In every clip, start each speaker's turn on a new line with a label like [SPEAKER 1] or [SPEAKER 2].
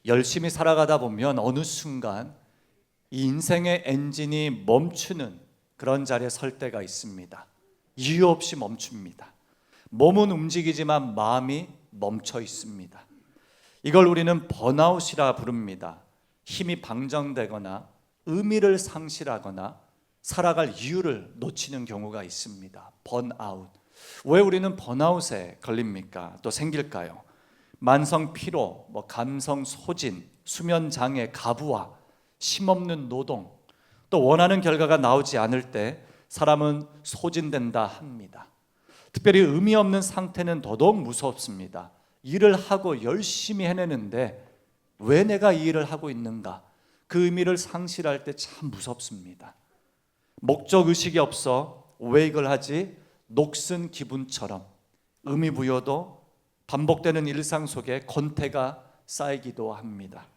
[SPEAKER 1] 열심히 살아가다 보면 어느 순간 이 인생의 엔진이 멈추는 그런 자리에 설 때가 있습니다. 이유 없이 멈춥니다. 몸은 움직이지만 마음이 멈춰 있습니다. 이걸 우리는 번아웃이라 부릅니다. 힘이 방전되거나 의미를 상실하거나 살아갈 이유를 놓치는 경우가 있습니다. 번아웃. 왜 우리는 번아웃에 걸립니까? 또 생길까요? 만성 피로, 감성 소진, 수면 장애, 가부화, 힘없는 노동, 또 원하는 결과가 나오지 않을 때 사람은 소진된다 합니다. 특별히 의미 없는 상태는 더더욱 무섭습니다. 일을 하고 열심히 해내는데 왜 내가 이 일을 하고 있는가? 그 의미를 상실할 때 참 무섭습니다. 목적 의식이 없어 왜 이걸 하지? 녹슨 기분처럼 의미 부여도 반복되는 일상 속에 권태가 쌓이기도 합니다.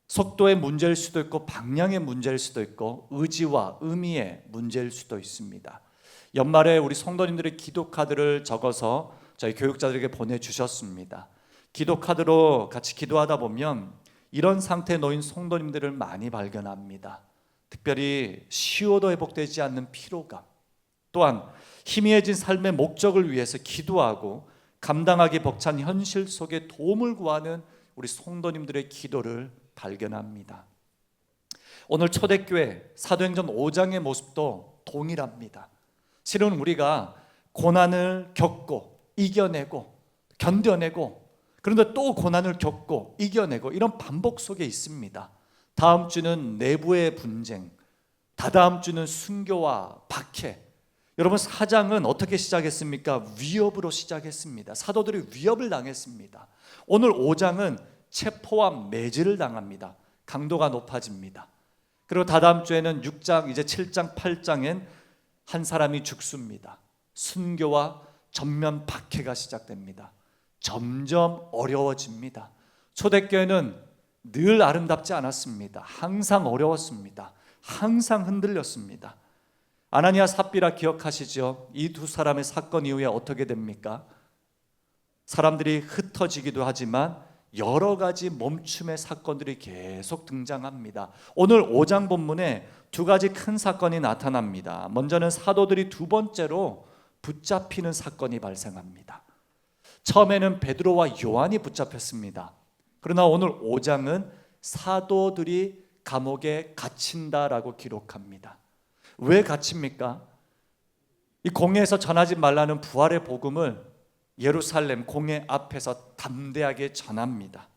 [SPEAKER 1] 속도의 문제일 수도 있고 방향의 문제일 수도 있고 의지와 의미의 문제일 수도 있습니다. 연말에 우리 성도님들의 기도 카드를 적어서 저희 교육자들에게 보내주셨습니다. 기도 카드로 같이 기도하다 보면 이런 상태에 놓인 성도님들을 많이 발견합니다. 특별히 쉬어도 회복되지 않는 피로감, 또한 희미해진 삶의 목적을 위해서 기도하고 감당하기 벅찬 현실 속에 도움을 구하는 우리 성도님들의 기도를 발견합니다. 오늘 초대교회 사도행전 5장의 모습도 동일합니다. 실은 우리가 고난을 겪고 이겨내고 견뎌내고 그런데 또 고난을 겪고 이겨내고 이런 반복 속에 있습니다. 다음 주는 내부의 분쟁, 다다음 주는 순교와 박해. 여러분, 4장은 어떻게 시작했습니까? 위협으로 시작했습니다. 사도들이 위협을 당했습니다. 오늘 5장은 체포와 매질을 당합니다. 강도가 높아집니다. 그리고 다다음 주에는 6장, 이제 7장, 8장엔 한 사람이 죽습니다. 순교와 전면 박해가 시작됩니다. 점점 어려워집니다. 초대교회는 늘 아름답지 않았습니다. 항상 어려웠습니다. 항상 흔들렸습니다. 아나니아 삽비라 기억하시죠? 이 두 사람의 사건 이후에 어떻게 됩니까? 사람들이 흩어지기도 하지만 여러 가지 멈춤의 사건들이 계속 등장합니다. 오늘 5장 본문에 두 가지 큰 사건이 나타납니다. 먼저는 사도들이 두 번째로 붙잡히는 사건이 발생합니다. 처음에는 베드로와 요한이 붙잡혔습니다. 그러나 오늘 5장은 사도들이 감옥에 갇힌다라고 기록합니다. 왜 갇힙니까? 이 공회에서 전하지 말라는 부활의 복음을 예루살렘 공회 앞에서 담대하게 전합니다.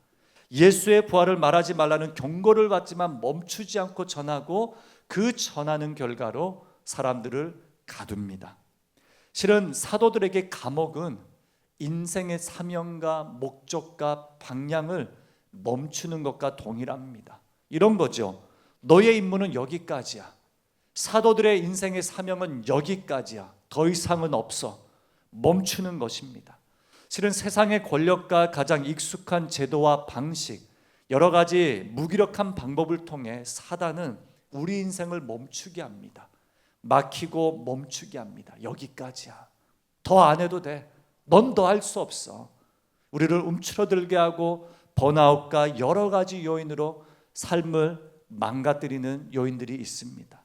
[SPEAKER 1] 예수의 부활을 말하지 말라는 경고를 받지만 멈추지 않고 전하고 그 전하는 결과로 사람들을 가둡니다. 실은 사도들에게 감옥은 인생의 사명과 목적과 방향을 멈추는 것과 동일합니다. 이런 거죠. 너의 임무는 여기까지야. 사도들의 인생의 사명은 여기까지야. 더 이상은 없어. 멈추는 것입니다. 실은 세상의 권력과 가장 익숙한 제도와 방식, 여러 가지 무기력한 방법을 통해 사단은 우리 인생을 멈추게 합니다. 막히고 멈추게 합니다. 여기까지야. 더 안 해도 돼. 넌 더 할 수 없어. 우리를 움츠러들게 하고 번아웃과 여러 가지 요인으로 삶을 망가뜨리는 요인들이 있습니다.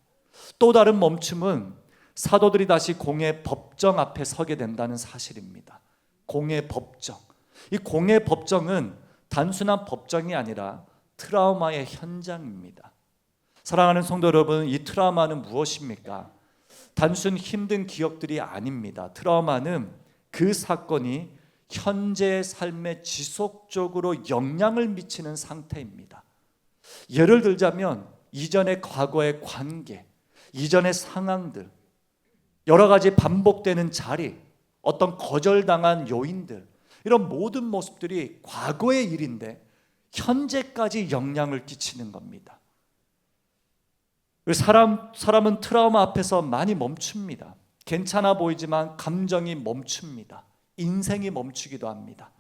[SPEAKER 1] 또 다른 멈춤은 사도들이 다시 공의 법정 앞에 서게 된다는 사실입니다. 공의 법정. 이 공의 법정은 단순한 법정이 아니라 트라우마의 현장입니다. 사랑하는 성도 여러분, 이 트라우마는 무엇입니까? 단순 힘든 기억들이 아닙니다. 트라우마는 그 사건이 현재의 삶에 지속적으로 영향을 미치는 상태입니다. 예를 들자면 이전의 과거의 관계, 이전의 상황들, 여러 가지 반복되는 자리, 어떤 거절당한 요인들, 이런 모든 모습들이 과거의 일인데 현재까지 영향을 끼치는 겁니다. 사람은 트라우마 앞에서 많이 멈춥니다. 괜찮아 보이지만 감정이 멈춥니다. 인생이 멈추기도 합니다.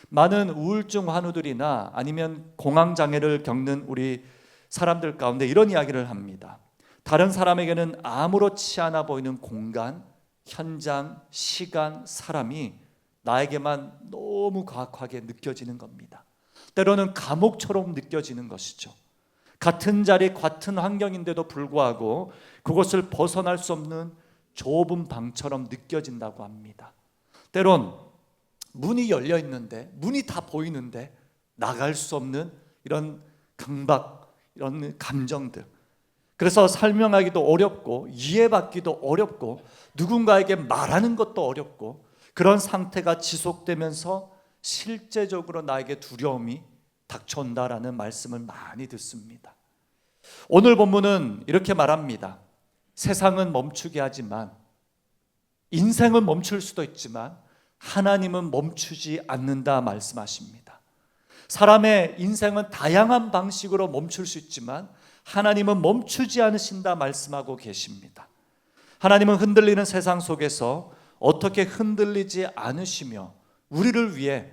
[SPEAKER 1] 많은 우울증 환우들이나 아니면 공황장애를 겪는 우리 사람들 가운데 이런 이야기를 합니다. 다른 사람에게는 아무렇지 않아 보이는 공간, 현장, 시간, 사람이 나에게만 너무 과학하게 느껴지는 겁니다. 때로는 감옥처럼 느껴지는 것이죠. 같은 자리, 같은 환경인데도 불구하고 그것을 벗어날 수 없는 좁은 방처럼 느껴진다고 합니다. 때론 문이 열려 있는데, 문이 다 보이는데 나갈 수 없는 이런 강박, 이런 감정들. 그래서 설명하기도 어렵고 이해받기도 어렵고 누군가에게 말하는 것도 어렵고, 그런 상태가 지속되면서 실제적으로 나에게 두려움이 닥쳐온다라는 말씀을 많이 듣습니다. 오늘 본문은 이렇게 말합니다. 세상은 멈추게 하지만, 인생은 멈출 수도 있지만 하나님은 멈추지 않는다 말씀하십니다. 사람의 인생은 다양한 방식으로 멈출 수 있지만 하나님은 멈추지 않으신다 말씀하고 계십니다. 하나님은 흔들리는 세상 속에서 어떻게 흔들리지 않으시며 우리를 위해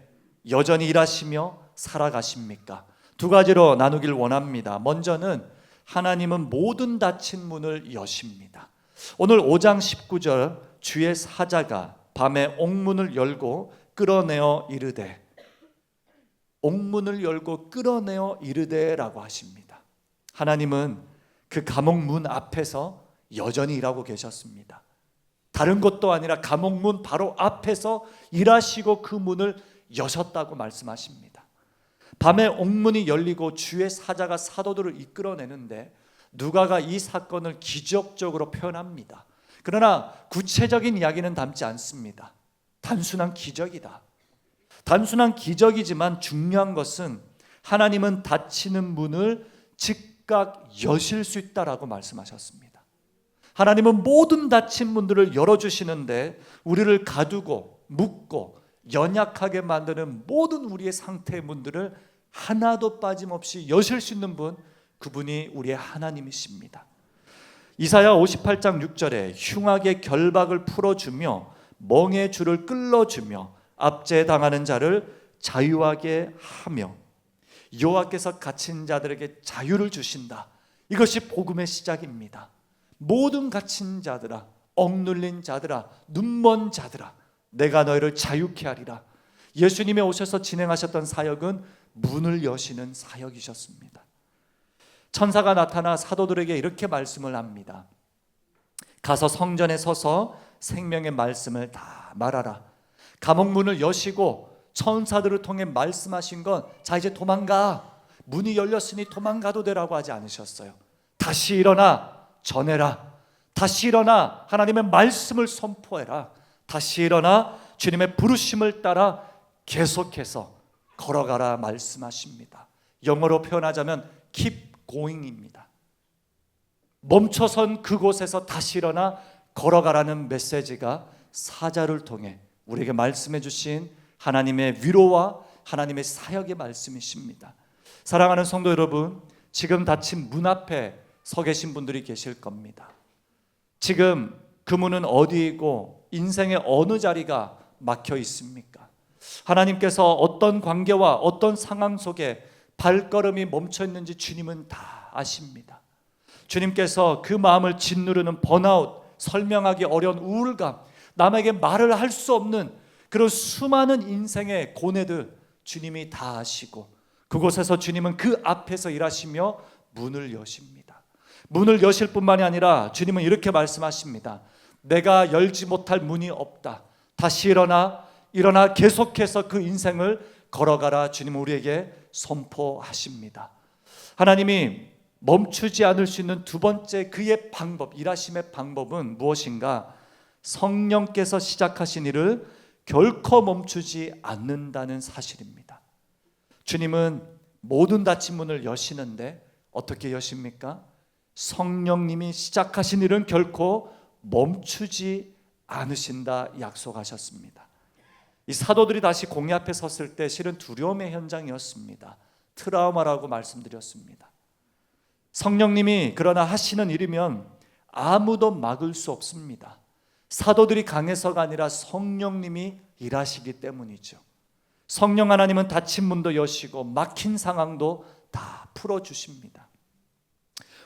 [SPEAKER 1] 여전히 일하시며 살아가십니까? 두 가지로 나누길 원합니다. 먼저는 하나님은 모든 닫힌 문을 여십니다. 오늘 5장 19절, 주의 사자가 밤에 옥문을 열고 끌어내어 이르되, 옥문을 열고 끌어내어 이르되라고 하십니다. 하나님은 그 감옥 문 앞에서 여전히 일하고 계셨습니다. 다른 것도 아니라 감옥 문 바로 앞에서 일하시고 그 문을 여셨다고 말씀하십니다. 밤에 옥문이 열리고 주의 사자가 사도들을 이끌어내는데 누가가 이 사건을 기적적으로 표현합니다. 그러나 구체적인 이야기는 담지 않습니다. 단순한 기적이다. 단순한 기적이지만 중요한 것은 하나님은 닫히는 문을 즉각 여실 수 있다라고 말씀하셨습니다. 하나님은 모든 닫힌 문들을 열어주시는데 우리를 가두고 묶고 연약하게 만드는 모든 우리의 상태의 문들을 하나도 빠짐없이 여실 수 있는 분, 그분이 우리의 하나님이십니다. 이사야 58장 6절에 흉악의 결박을 풀어주며 멍의 줄을 끌어주며 압제당하는 자를 자유하게 하며, 여호와께서 갇힌 자들에게 자유를 주신다. 이것이 복음의 시작입니다. 모든 갇힌 자들아, 억눌린 자들아, 눈먼 자들아, 내가 너희를 자유케 하리라. 예수님이 오셔서 진행하셨던 사역은 문을 여시는 사역이셨습니다. 천사가 나타나 사도들에게 이렇게 말씀을 합니다. 가서 성전에 서서 생명의 말씀을 다 말하라. 감옥 문을 여시고 천사들을 통해 말씀하신 건, 자 이제 도망가, 문이 열렸으니 도망가도 되라고 하지 않으셨어요. 다시 일어나 전해라. 다시 일어나 하나님의 말씀을 선포해라. 다시 일어나 주님의 부르심을 따라 계속해서 걸어가라 말씀하십니다. 영어로 표현하자면 keep going입니다. 멈춰선 그곳에서 다시 일어나 걸어가라는 메시지가 사자를 통해 우리에게 말씀해 주신 하나님의 위로와 하나님의 사역의 말씀이십니다. 사랑하는 성도 여러분, 지금 닫힌 문 앞에 서 계신 분들이 계실 겁니다. 지금 그 문은 어디이고 인생의 어느 자리가 막혀 있습니까? 하나님께서 어떤 관계와 어떤 상황 속에 발걸음이 멈춰 있는지 주님은 다 아십니다. 주님께서 그 마음을 짓누르는 번아웃, 설명하기 어려운 우울감, 남에게 말을 할 수 없는 그런 수많은 인생의 고뇌들 주님이 다 아시고, 그곳에서 주님은 그 앞에서 일하시며 문을 여십니다. 문을 여실 뿐만이 아니라 주님은 이렇게 말씀하십니다. 내가 열지 못할 문이 없다. 다시 일어나 계속해서 그 인생을 걸어가라. 주님은 우리에게 선포하십니다. 하나님이 멈추지 않을 수 있는 두 번째 그의 방법, 일하심의 방법은 무엇인가? 성령께서 시작하신 일을 결코 멈추지 않는다는 사실입니다. 주님은 모든 닫힌 문을 여시는데 어떻게 여십니까? 성령님이 시작하신 일은 결코 멈추지 않으신다 약속하셨습니다. 이 사도들이 다시 공회 앞에 섰을 때 실은 두려움의 현장이었습니다. 트라우마라고 말씀드렸습니다. 성령님이 그러나 하시는 일이면 아무도 막을 수 없습니다. 사도들이 강해서가 아니라 성령님이 일하시기 때문이죠. 성령 하나님은 닫힌 문도 여시고 막힌 상황도 다 풀어주십니다.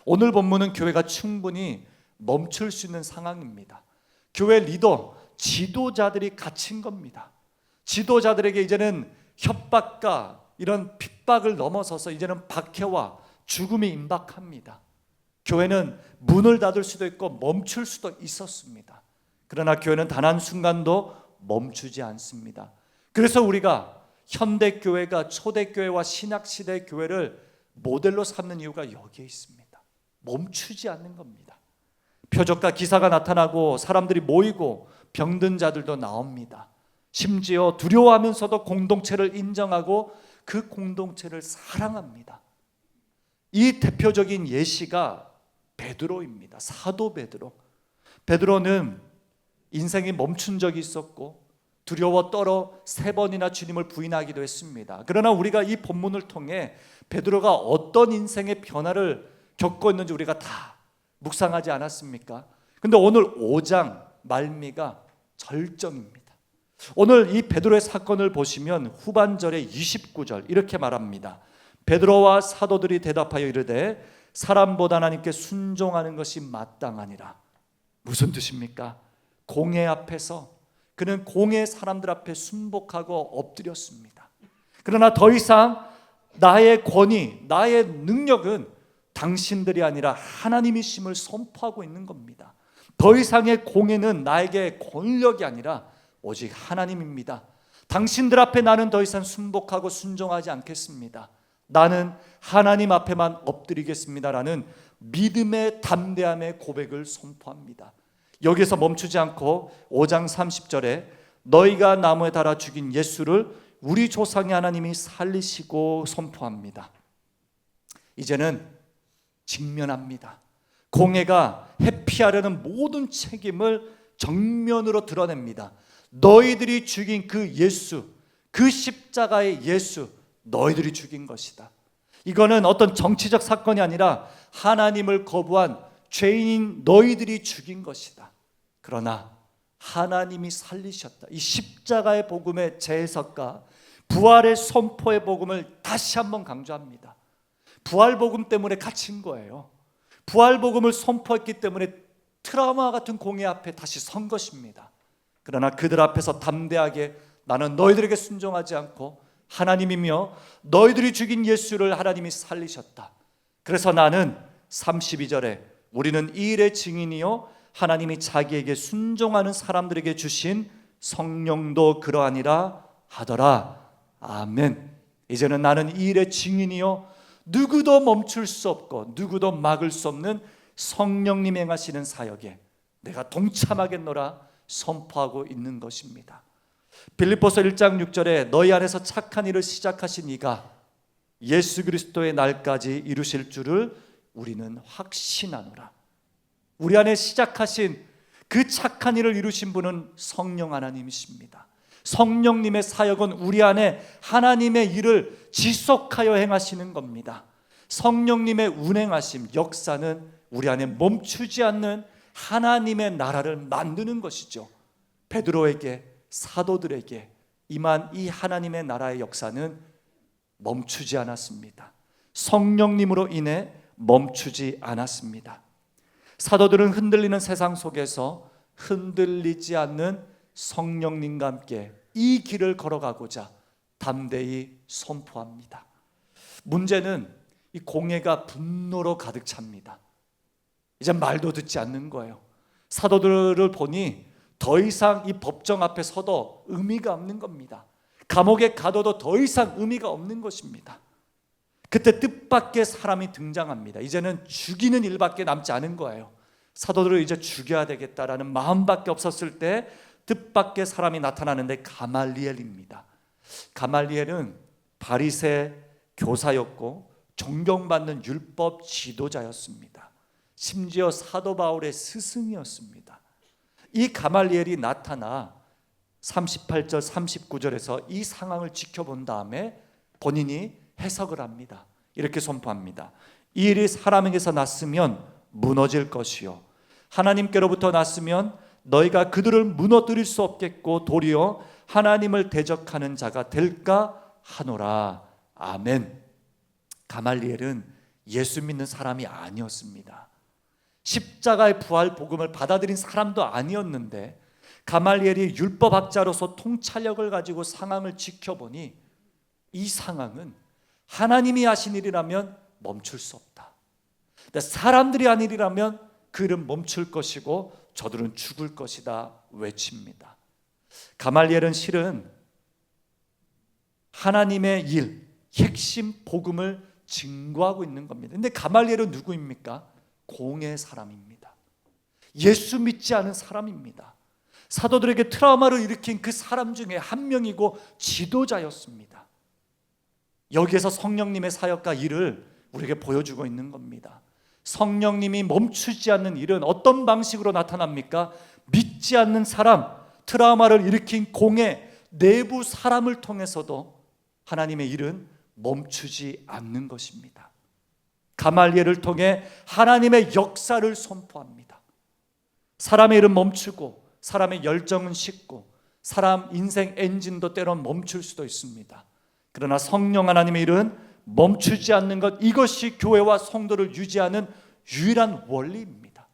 [SPEAKER 1] 오늘 본문은 교회가 충분히 멈출 수 있는 상황입니다. 교회 리더, 지도자들이 갇힌 겁니다. 지도자들에게 이제는 협박과 이런 핍박, 핍박을 넘어서서 이제는 박해와 죽음이 임박합니다. 교회는 문을 닫을 수도 있고 멈출 수도 있었습니다. 그러나 교회는 단 한순간도 멈추지 않습니다. 그래서 우리가 현대교회가 초대교회와 신약시대 교회를 모델로 삼는 이유가 여기에 있습니다. 멈추지 않는 겁니다. 표적과 기사가 나타나고 사람들이 모이고 병든 자들도 나옵니다. 심지어 두려워하면서도 공동체를 인정하고 그 공동체를 사랑합니다. 이 대표적인 예시가 베드로입니다. 사도 베드로. 베드로는 인생이 멈춘 적이 있었고 두려워 떨어 3번이나 주님을 부인하기도 했습니다. 그러나 우리가 이 본문을 통해 베드로가 어떤 인생의 변화를 겪고 있는지 우리가 다 묵상하지 않았습니까? 근데 오늘 5장 말미가 절정입니다. 오늘 이 베드로의 사건을 보시면 후반절의 29절 이렇게 말합니다. 베드로와 사도들이 대답하여 이르되 사람보다 하나님께 순종하는 것이 마땅하니라. 무슨 뜻입니까? 공회 앞에서 그는 공회 사람들 앞에 순복하고 엎드렸습니다. 그러나 더 이상 나의 권위, 나의 능력은 당신들이 아니라 하나님이심을 선포하고 있는 겁니다. 더 이상의 공회는 나에게 권력이 아니라 오직 하나님입니다. 당신들 앞에 나는 더 이상 순복하고 순종하지 않겠습니다. 나는 하나님 앞에만 엎드리겠습니다라는 믿음의 담대함의 고백을 선포합니다. 여기서 멈추지 않고 5장 30절에 너희가 나무에 달아 죽인 예수를 우리 조상의 하나님이 살리시고 선포합니다. 이제는 직면합니다. 공회가 회피하려는 모든 책임을 정면으로 드러냅니다. 너희들이 죽인 그 예수, 그 십자가의 예수, 너희들이 죽인 것이다. 이거는 어떤 정치적 사건이 아니라 하나님을 거부한 죄인인 너희들이 죽인 것이다. 그러나 하나님이 살리셨다. 이 십자가의 복음의 재해석과 부활의 선포의 복음을 다시 한번 강조합니다. 부활 복음 때문에 갇힌 거예요. 부활 복음을 선포했기 때문에 트라우마 같은 공회 앞에 다시 선 것입니다. 그러나 그들 앞에서 담대하게 나는 너희들에게 순종하지 않고 하나님이며 너희들이 죽인 예수를 하나님이 살리셨다. 그래서 나는 32절에 우리는 이 일의 증인이요 하나님이 자기에게 순종하는 사람들에게 주신 성령도 그러하니라 하더라. 아멘. 이제는 나는 이 일의 증인이요 누구도 멈출 수 없고 누구도 막을 수 없는 성령님 행하시는 사역에 내가 동참하겠노라 선포하고 있는 것입니다. 빌립보서 1장 6절에 너희 안에서 착한 일을 시작하신 이가 예수 그리스도의 날까지 이루실 줄을 우리는 확신하노라. 우리 안에 시작하신 그 착한 일을 이루신 분은 성령 하나님이십니다. 성령님의 사역은 우리 안에 하나님의 일을 지속하여 행하시는 겁니다. 성령님의 운행하심, 역사는 우리 안에 멈추지 않는 하나님의 나라를 만드는 것이죠. 베드로에게, 사도들에게 임한 이 하나님의 나라의 역사는 멈추지 않았습니다. 성령님으로 인해 멈추지 않았습니다. 사도들은 흔들리는 세상 속에서 흔들리지 않는 성령님과 함께 이 길을 걸어가고자 담대히 선포합니다. 문제는 이 공회가 분노로 가득 찹니다. 이제 말도 듣지 않는 거예요. 사도들을 보니 더 이상 이 법정 앞에 서도 의미가 없는 겁니다. 감옥에 가둬도 더 이상 의미가 없는 것입니다. 그때 뜻밖의 사람이 등장합니다. 이제는 죽이는 일밖에 남지 않은 거예요. 사도들을 이제 죽여야 되겠다라는 마음밖에 없었을 때 뜻밖의 사람이 나타나는데 가말리엘입니다. 가말리엘은 바리새 교사였고 존경받는 율법 지도자였습니다. 심지어 사도 바울의 스승이었습니다. 이 가말리엘이 나타나 38절 39절에서 이 상황을 지켜본 다음에 본인이 해석을 합니다. 이렇게 선포합니다. 이 일이 사람에게서 났으면 무너질 것이요 하나님께로부터 났으면 너희가 그들을 무너뜨릴 수 없겠고 도리어 하나님을 대적하는 자가 될까 하노라. 아멘. 가말리엘은 예수 믿는 사람이 아니었습니다. 십자가의 부활 복음을 받아들인 사람도 아니었는데 가말리엘이 율법학자로서 통찰력을 가지고 상황을 지켜보니 이 상황은 하나님이 하신 일이라면 멈출 수 없다. 근데 사람들이 한 일이라면 그 일은 멈출 것이고 저들은 죽을 것이다 외칩니다. 가말리엘은 실은 하나님의 일, 핵심 복음을 증거하고 있는 겁니다. 근데 가말리엘은 누구입니까? 공의 사람입니다. 예수 믿지 않은 사람입니다. 사도들에게 트라우마를 일으킨 그 사람 중에 한 명이고 지도자였습니다. 여기에서 성령님의 사역과 일을 우리에게 보여주고 있는 겁니다. 성령님이 멈추지 않는 일은 어떤 방식으로 나타납니까? 믿지 않는 사람, 트라우마를 일으킨 공의 내부 사람을 통해서도 하나님의 일은 멈추지 않는 것입니다. 가말리엘을 통해 하나님의 역사를 선포합니다. 사람의 일은 멈추고 사람의 열정은 식고 사람 인생 엔진도 때론 멈출 수도 있습니다. 그러나 성령 하나님의 일은 멈추지 않는 것, 이것이 교회와 성도를 유지하는 유일한 원리입니다.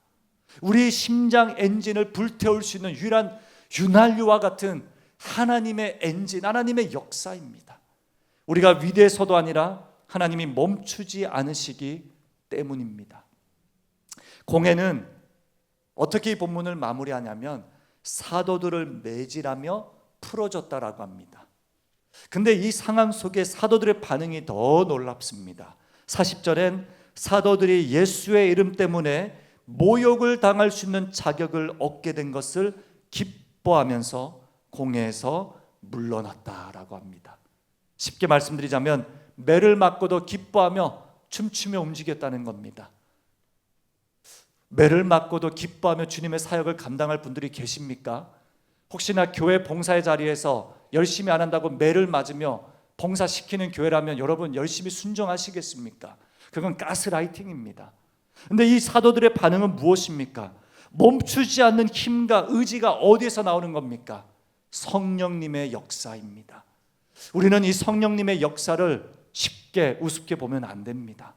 [SPEAKER 1] 우리 심장 엔진을 불태울 수 있는 유일한 윤활유와 같은 하나님의 엔진, 하나님의 역사입니다. 우리가 위대해서도 아니라 하나님이 멈추지 않으시기 때문입니다. 공회는 어떻게 이 본문을 마무리하냐면 사도들을 매질하며 풀어줬다라고 합니다. 근데 이 상황 속에 사도들의 반응이 더 놀랍습니다. 40절엔 사도들이 예수의 이름 때문에 모욕을 당할 수 있는 자격을 얻게 된 것을 기뻐하면서 공회에서 물러났다라고 합니다. 쉽게 말씀드리자면 매를 맞고도 기뻐하며 춤추며 움직였다는 겁니다. 매를 맞고도 기뻐하며 주님의 사역을 감당할 분들이 계십니까? 혹시나 교회 봉사의 자리에서 열심히 안 한다고 매를 맞으며 봉사시키는 교회라면 여러분 열심히 순종하시겠습니까? 그건 가스라이팅입니다. 그런데 이 사도들의 반응은 무엇입니까? 멈추지 않는 힘과 의지가 어디에서 나오는 겁니까? 성령님의 역사입니다. 우리는 이 성령님의 역사를 쉽게 우습게 보면 안 됩니다.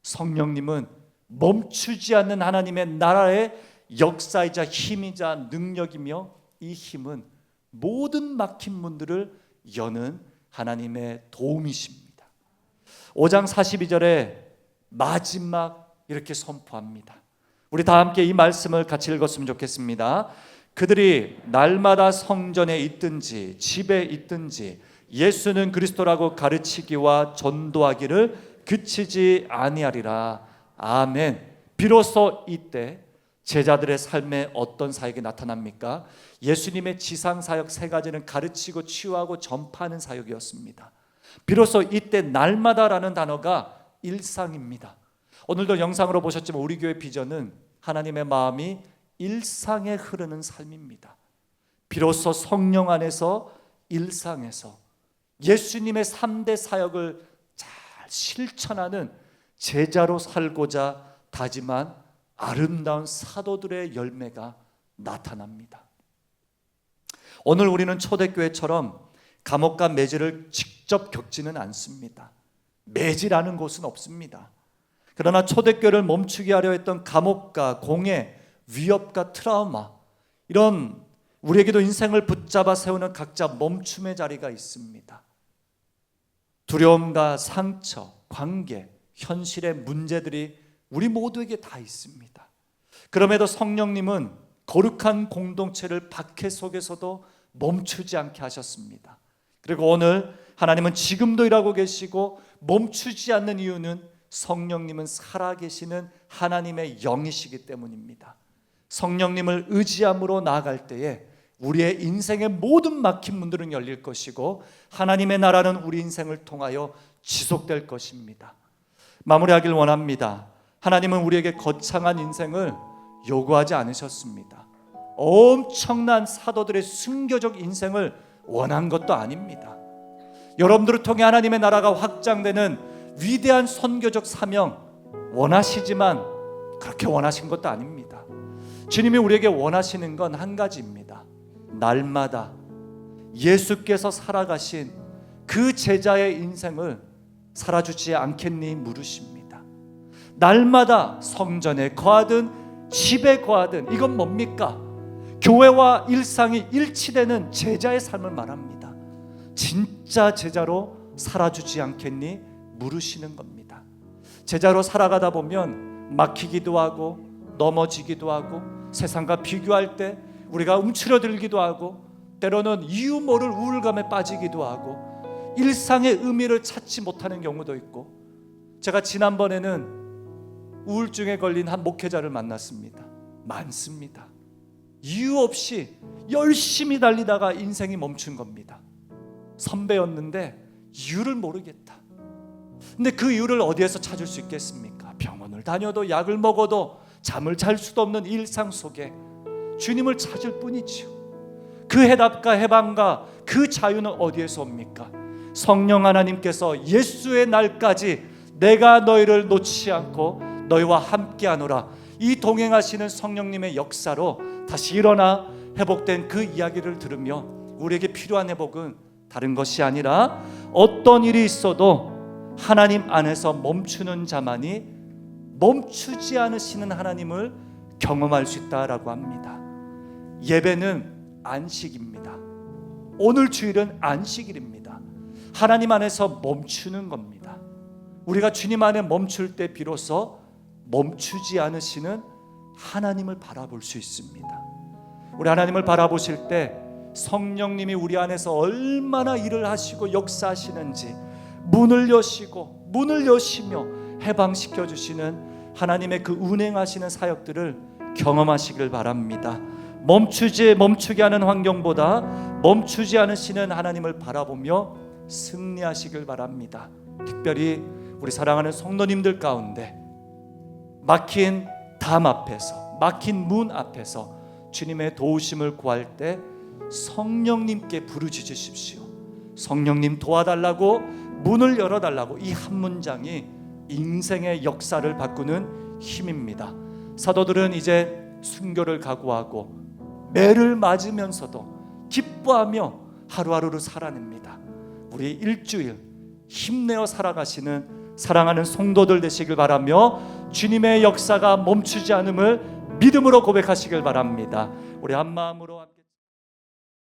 [SPEAKER 1] 성령님은 멈추지 않는 하나님의 나라의 역사이자 힘이자 능력이며 이 힘은 모든 막힌 문들을 여는 하나님의 도움이십니다. 5장 42절에 마지막 이렇게 선포합니다. 우리 다 함께 이 말씀을 같이 읽었으면 좋겠습니다. 그들이 날마다 성전에 있든지 집에 있든지 예수는 그리스도라고 가르치기와 전도하기를 그치지 아니하리라. 아멘. 비로소 이때 제자들의 삶에 어떤 사역이 나타납니까? 예수님의 지상 사역 세 가지는 가르치고 치유하고 전파하는 사역이었습니다. 비로소 이때 날마다라는 단어가 일상입니다. 오늘도 영상으로 보셨지만 우리 교회 비전은 하나님의 마음이 일상에 흐르는 삶입니다. 비로소 성령 안에서 일상에서 예수님의 3대 사역을 잘 실천하는 제자로 살고자 다짐한 아름다운 사도들의 열매가 나타납니다. 오늘 우리는 초대교회처럼 감옥과 매질을 직접 겪지는 않습니다. 매질하는 곳은 없습니다. 그러나 초대교회를 멈추게 하려 했던 감옥과 공회, 위협과 트라우마, 이런 우리에게도 인생을 붙잡아 세우는 각자 멈춤의 자리가 있습니다. 두려움과 상처, 관계, 현실의 문제들이 우리 모두에게 다 있습니다. 그럼에도 성령님은 거룩한 공동체를 박해 속에서도 멈추지 않게 하셨습니다. 그리고 오늘 하나님은 지금도 일하고 계시고 멈추지 않는 이유는 성령님은 살아계시는 하나님의 영이시기 때문입니다. 성령님을 의지함으로 나아갈 때에 우리의 인생의 모든 막힌 문들은 열릴 것이고 하나님의 나라는 우리 인생을 통하여 지속될 것입니다. 마무리하길 원합니다. 하나님은 우리에게 거창한 인생을 요구하지 않으셨습니다. 엄청난 사도들의 순교적 인생을 원한 것도 아닙니다. 여러분들을 통해 하나님의 나라가 확장되는 위대한 선교적 사명 원하시지만 그렇게 원하신 것도 아닙니다. 주님이 우리에게 원하시는 건 한 가지입니다. 날마다 예수께서 살아가신 그 제자의 인생을 살아주지 않겠니 물으십니다. 날마다 성전에 거하든 집에 거하든 이건 뭡니까? 교회와 일상이 일치되는 제자의 삶을 말합니다. 진짜 제자로 살아주지 않겠니 물으시는 겁니다. 제자로 살아가다 보면 막히기도 하고 넘어지기도 하고 세상과 비교할 때 우리가 움츠러들기도 하고 때로는 이유 모를 우울감에 빠지기도 하고 일상의 의미를 찾지 못하는 경우도 있고, 제가 지난번에는 우울증에 걸린 한 목회자를 만났습니다. 많습니다. 이유 없이 열심히 달리다가 인생이 멈춘 겁니다. 선배였는데 이유를 모르겠다. 근데 그 이유를 어디에서 찾을 수 있겠습니까? 병원을 다녀도 약을 먹어도 잠을 잘 수도 없는 일상 속에 주님을 찾을 뿐이지요. 그 해답과 해방과 그 자유는 어디에서 옵니까? 성령 하나님께서 예수의 날까지 내가 너희를 놓지 않고 너희와 함께하노라, 이 동행하시는 성령님의 역사로 다시 일어나 회복된 그 이야기를 들으며 우리에게 필요한 회복은 다른 것이 아니라 어떤 일이 있어도 하나님 안에서 멈추는 자만이 멈추지 않으시는 하나님을 경험할 수 있다라고 합니다. 예배는 안식입니다. 오늘 주일은 안식일입니다. 하나님 안에서 멈추는 겁니다. 우리가 주님 안에 멈출 때 비로소 멈추지 않으시는 하나님을 바라볼 수 있습니다. 우리 하나님을 바라보실 때 성령님이 우리 안에서 얼마나 일을 하시고 역사하시는지 문을 여시고 문을 여시며 해방시켜 주시는 하나님의 그 운행하시는 사역들을 경험하시길 바랍니다. 멈추게 하는 환경보다 멈추지 않으시는 하나님을 바라보며 승리하시길 바랍니다. 특별히 우리 사랑하는 성도님들 가운데 막힌 담 앞에서, 막힌 문 앞에서 주님의 도우심을 구할 때 성령님께 부르짖으십시오. 성령님 도와달라고, 문을 열어달라고. 이 한 문장이 인생의 역사를 바꾸는 힘입니다. 사도들은 이제 순교를 각오하고 매를 맞으면서도 기뻐하며 하루하루를 살아냅니다. 우리 일주일 힘내어 살아가시는 사랑하는 성도들 되시길 바라며 주님의 역사가 멈추지 않음을 믿음으로 고백하시길 바랍니다. 우리 한 마음으로